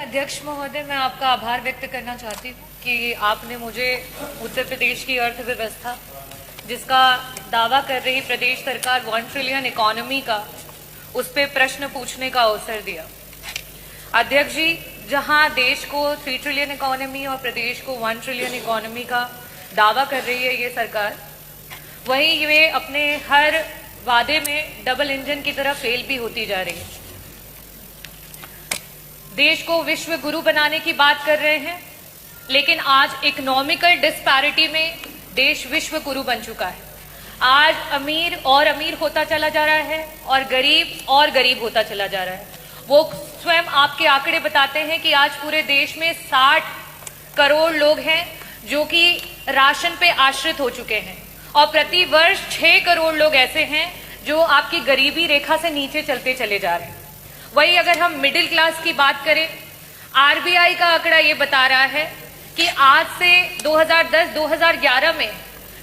अध्यक्ष महोदय, मैं आपका आभार व्यक्त करना चाहती हूँ कि आपने मुझे उत्तर प्रदेश की अर्थव्यवस्था, जिसका दावा कर रही प्रदेश सरकार 1 ट्रिलियन इकोनॉमी का, उस पे प्रश्न पूछने का अवसर दिया। अध्यक्ष जी, जहां देश को 3 ट्रिलियन इकोनॉमी और प्रदेश को 1 ट्रिलियन इकोनॉमी का दावा कर रही है ये सरकार, वहीं वे अपने हर वादे में डबल इंजन की तरह फेल भी होती जा रही है। देश को विश्व गुरु बनाने की बात कर रहे हैं, लेकिन आज इकोनॉमिकल डिस्पैरिटी में देश विश्व गुरु बन चुका है। आज अमीर और अमीर होता चला जा रहा है और गरीब होता चला जा रहा है। वो स्वयं आपके आंकड़े बताते हैं कि आज पूरे देश में 60 करोड़ लोग हैं जो कि राशन पे आश्रित हो चुके हैं और प्रति वर्ष 6 करोड़ लोग ऐसे हैं जो आपकी गरीबी रेखा से नीचे चलते चले जा रहे हैं। वही अगर हम मिडिल क्लास की बात करें, आरबीआई का आंकड़ा ये बता रहा है कि आज से 2010-2011 में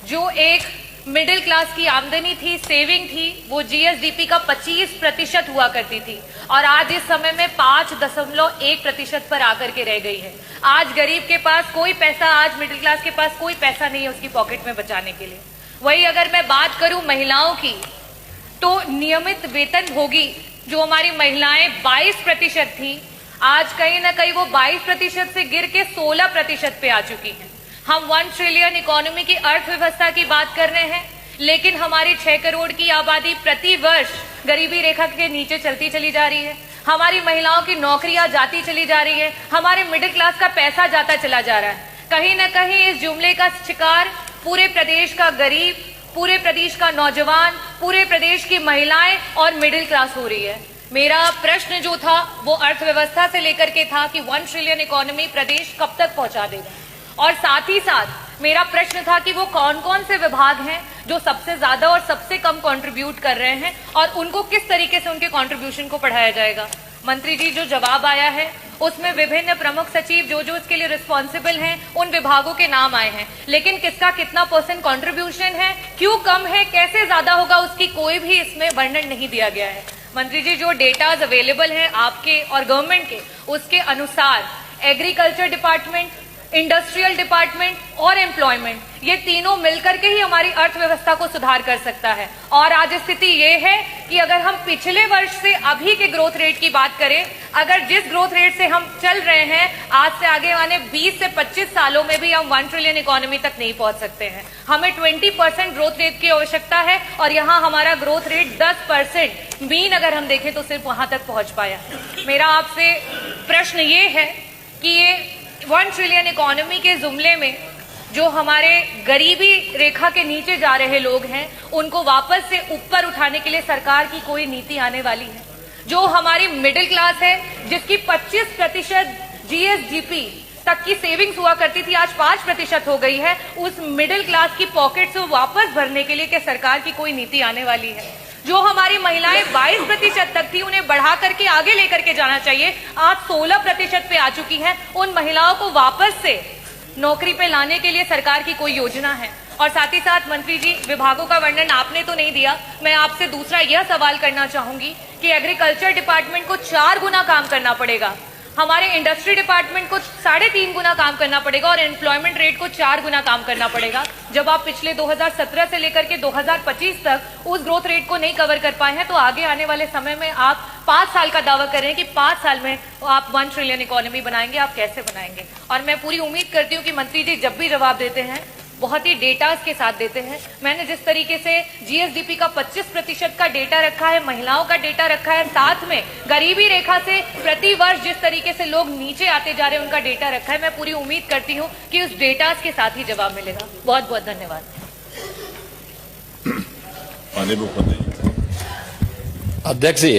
जो एक मिडिल क्लास की आमदनी थी, सेविंग थी, वो जीएसडीपी का 25% हुआ करती थी और आज इस समय में 5.1% पर आकर के रह गई है। आज गरीब के पास कोई पैसा, आज मिडिल क्लास के पास कोई पैसा नहीं है उसकी पॉकेट में बचाने के लिए। वही अगर मैं बात करूं महिलाओं की, तो नियमित वेतनभोगी जो हमारी महिलाएं 22% थी, आज कहीं ना कहीं वो 22% से गिर के 16% पे आ चुकी हैं। हम 1 ट्रिलियन इकोनॉमी की अर्थव्यवस्था की बात कर रहे हैं, लेकिन हमारी 6 करोड़ की आबादी प्रति वर्ष गरीबी रेखा के नीचे चलती चली जा रही है। हमारी महिलाओं की नौकरियां जाती चली जा रही है, हमारे मिडिल क्लास का पैसा जाता चला जा रहा है। कहीं ना कहीं इस जुमले का शिकार पूरे प्रदेश का गरीब, पूरे प्रदेश का नौजवान, पूरे प्रदेश की महिलाएं और मिडिल क्लास हो रही है। मेरा प्रश्न जो था वो अर्थव्यवस्था से लेकर के था कि 1 ट्रिलियन इकोनॉमी प्रदेश कब तक पहुंचा देगा, और साथ ही साथ मेरा प्रश्न था कि वो कौन कौन से विभाग हैं जो सबसे ज्यादा और सबसे कम कंट्रीब्यूट कर रहे हैं और उनको किस तरीके से उनके कंट्रीब्यूशन को बढ़ाया जाएगा। मंत्री जी, जो जवाब आया है उसमें विभिन्न प्रमुख सचिव जो इसके लिए रिस्पॉन्सिबल हैं उन विभागों के नाम आए हैं, लेकिन किसका कितना % कंट्रीब्यूशन है, क्यों कम है, कैसे ज्यादा होगा, उसकी कोई भी इसमें वर्णन नहीं दिया गया है। मंत्री जी, जो डेटाज अवेलेबल हैं आपके और गवर्नमेंट के, उसके अनुसार एग्रीकल्चर डिपार्टमेंट, इंडस्ट्रियल डिपार्टमेंट और एम्प्लॉयमेंट, ये तीनों मिलकर के ही हमारी अर्थव्यवस्था को सुधार कर सकता है। और आज स्थिति ये है कि अगर हम पिछले वर्ष से अभी के ग्रोथ रेट की बात करें, अगर जिस ग्रोथ रेट से हम चल रहे हैं, आज से आगे आने 20 से 25 सालों में भी हम 1 ट्रिलियन इकोनॉमी तक नहीं पहुंच सकते हैं। हमें 20% ग्रोथ रेट की आवश्यकता है और यहाँ हमारा ग्रोथ रेट 10%, मीन अगर हम देखें तो सिर्फ वहां तक पहुंच पाया। मेरा आपसे प्रश्न ये है कि ये 1 ट्रिलियन इकोनॉमी के जुमले में जो हमारे गरीबी रेखा के नीचे जा रहे लोग हैं, उनको वापस से ऊपर उठाने के लिए सरकार की कोई नीति आने वाली है? जो हमारी मिडिल क्लास है, जिसकी 25% जीएसडीपी तक की सेविंग्स हुआ करती थी, आज 5% हो गई है, उस मिडिल क्लास की पॉकेट से वापस भरने के लिए क्या सरकार की कोई नीति आने वाली है? जो हमारी महिलाएं 22% तक थी, उन्हें बढ़ा करके आगे लेकर के जाना चाहिए, आज 16% पे आ चुकी हैं। उन महिलाओं को वापस से नौकरी पे लाने के लिए सरकार की कोई योजना है? और साथ ही साथ मंत्री जी, विभागों का वर्णन आपने तो नहीं दिया, मैं आपसे दूसरा यह सवाल करना चाहूंगी कि एग्रीकल्चर डिपार्टमेंट को 4 गुना काम करना पड़ेगा, हमारे इंडस्ट्री डिपार्टमेंट को 3.5 गुना काम करना पड़ेगा और एम्प्लॉयमेंट रेट को 4 गुना काम करना पड़ेगा। जब आप पिछले 2017 से लेकर के 2025 तक उस ग्रोथ रेट को नहीं कवर कर पाए हैं, तो आगे आने वाले समय में आप 5 साल का दावा कर रहे हैं कि 5 साल में आप 1 ट्रिलियन इकोनॉमी बनाएंगे, आप कैसे बनाएंगे? और मैं पूरी उम्मीद करती हूँ कि मंत्री जी जब भी जवाब देते हैं बहुत ही डेटास के साथ देते हैं। मैंने जिस तरीके से जीएसडीपी का 25% का डेटा रखा है, महिलाओं का डेटा रखा है, साथ में गरीबी रेखा से प्रति वर्ष जिस तरीके से लोग नीचे आते जा रहे हैं उनका डेटा रखा है, मैं पूरी उम्मीद करती हूं कि उस डेटास के साथ ही जवाब मिलेगा। बहुत बहुत धन्यवाद। अध्यक्ष जी,